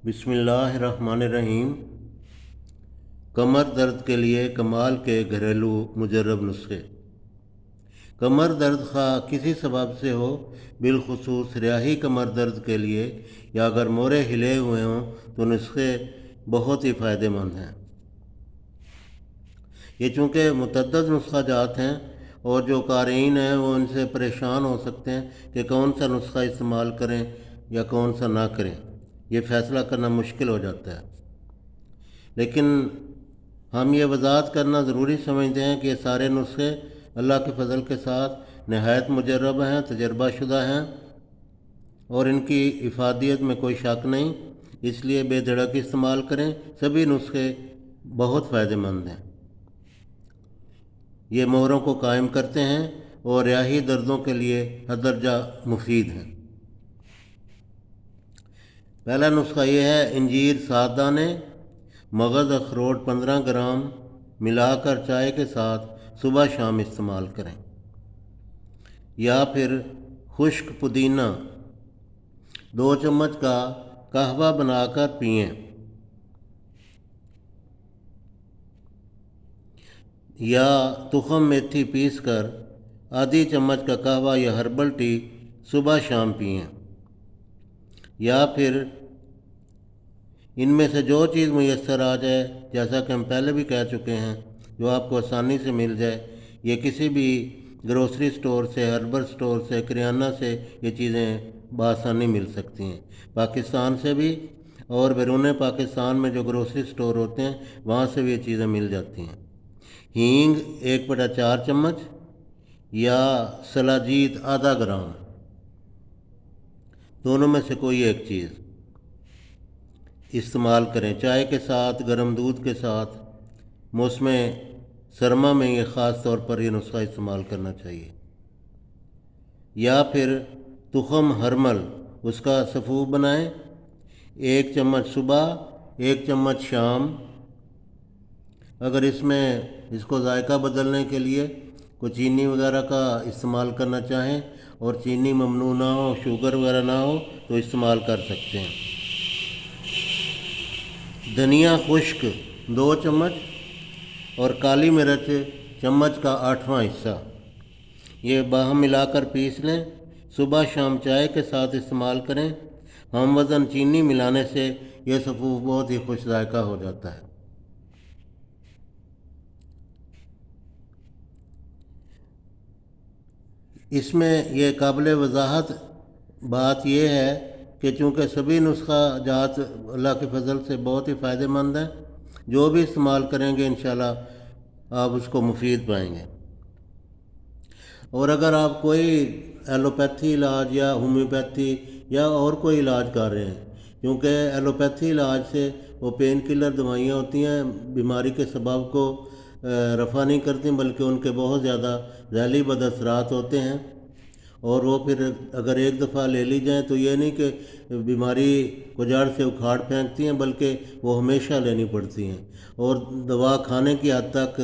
बिस्मिल्लाहिर्रहमानिर्रहीम। कमर दर्द के लिए कमाल के घरेलू मुजर्रब नुस्खे। कमर दर्द खा किसी सबब से हो, बिलखुसूस रियाही कमर दर्द के लिए या अगर मोरे हिले हुए हों तो नुस्खे बहुत ही फ़ायदेमंद हैं। ये चूँकि मुतअद्दिद नुस्खा जात हैं और जो क़ारीन हैं वो इनसे परेशान हो सकते हैं कि कौन सा नुस्खा इस्तेमाल करें या कौन सा ना करें, ये फ़ैसला करना मुश्किल हो जाता है। लेकिन हम ये वजाहत करना ज़रूरी समझते हैं कि ये सारे नुस्खे अल्लाह के फ़ज़ल के साथ नहायत मुजर्रब हैं, तजर्बाशुदा हैं और इनकी इफ़ादियत में कोई शक नहीं, इसलिए बेधड़क इस्तेमाल करें। सभी नुस्खे बहुत फ़ायदेमंद हैं। ये मोहरों को कायम करते हैं और रियाही दर्दों के लिए हर दर्जा मुफीद हैं। पहला नुस्खा ये है, इंजीर 7 दाने, मगज़ अखरोट 15 ग्राम मिलाकर चाय के साथ सुबह शाम इस्तेमाल करें, या फिर खुश्क पुदीना 2 चम्मच का कहवा बनाकर पिएं, या तुखम मेथी पीसकर आधी चम्मच का कहवा या हर्बल टी सुबह शाम पिएं, या फिर इनमें से जो चीज़ मुयस्सर आ जाए, जैसा कि हम पहले भी कह चुके हैं, जो आपको आसानी से मिल जाए। ये किसी भी ग्रोसरी स्टोर से, हर्बल स्टोर से, किराना से ये चीज़ें बआसानी मिल सकती हैं। पाकिस्तान से भी और बैरून पाकिस्तान में जो ग्रोसरी स्टोर होते हैं वहाँ से भी ये चीज़ें मिल जाती हैं। हींग 1/4 चम्मच या सलाजीत आधा ग्राम, दोनों में से कोई एक चीज़ इस्तेमाल करें। चाय के साथ, गर्म दूध के साथ, मौसम सरमा में ये ख़ास तौर पर ये नुस्खा इस्तेमाल करना चाहिए। या फिर तुखम हरमल, उसका सफ़ूफ बनाएं, 1 चम्मच सुबह, 1 चम्मच शाम। अगर इसको जायका बदलने के लिए कोई चीनी वगैरह का इस्तेमाल करना चाहें और चीनी ममनू ना हो, शुगर वगैरह ना हो, तो इस्तेमाल कर सकते हैं। धनिया खुश्क 2 चम्मच और काली मिर्च चम्मच का 8वां हिस्सा, ये बाहम मिलाकर पीस लें। सुबह शाम चाय के साथ इस्तेमाल करें। हम वज़न चीनी मिलाने से यह सफ़ूफ बहुत ही खुश जायका हो जाता है। इसमें यह काबिल वजाहत बात यह है कि चूँकि सभी नुस्खा जात अल्लाह के फ़ज़ल से बहुत ही फ़ायदेमंद हैं, जो भी इस्तेमाल करेंगे इंशाल्लाह आप उसको मुफीद पाएंगे। और अगर आप कोई एलोपैथी इलाज या होम्योपैथी या और कोई इलाज कर रहे हैं, क्योंकि एलोपैथी इलाज से वो पेन किलर दवाइयाँ होती हैं, बीमारी के सबब को रफ़ा नहीं करती, बल्कि उनके बहुत ज़्यादा जहरी बदअसरात होते हैं। और वो फिर अगर एक दफ़ा ले ली जाए तो ये नहीं कि बीमारी को जड़ से उखाड़ फेंकती हैं, बल्कि वो हमेशा लेनी पड़ती हैं। और दवा खाने की हद तक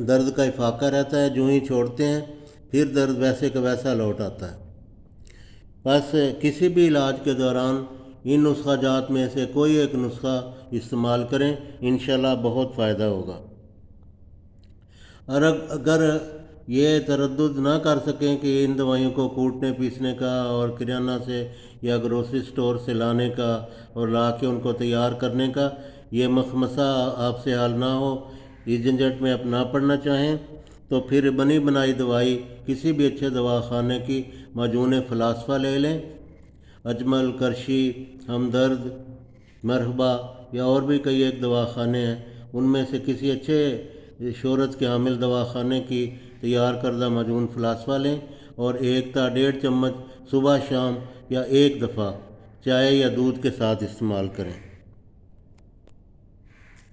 दर्द का इफाका रहता है, जो ही छोड़ते हैं फिर दर्द वैसे का वैसा लौट आता है। बस किसी भी इलाज के दौरान इन नुस्खा जात में से कोई एक नुस्खा इस्तेमाल करें, इंशाल्लाह बहुत फ़ायदा होगा। और अगर ये तरद्दुद ना कर सकें कि इन दवाइयों को कूटने पीसने का और किराना से या ग्रोसरी स्टोर से लाने का और ला के उनको तैयार करने का ये मखमसा आपसे हल ना हो, इस झंझट में आप ना पड़ना चाहें, तो फिर बनी बनाई दवाई किसी भी अच्छे दवाखाने की माजून फ़लासफ़ा ले लें। अजमल, करशी, हमदर्द, मरहबा या और भी कई एक दवाखाने हैं, उनमें से किसी अच्छे शोहरत के हामिल दवाखाने की तैयार करदा माजून फ़लासफ़ा लें और 1 ता 1.5 चम्मच सुबह शाम या एक दफ़ा चाय या दूध के साथ इस्तेमाल करें।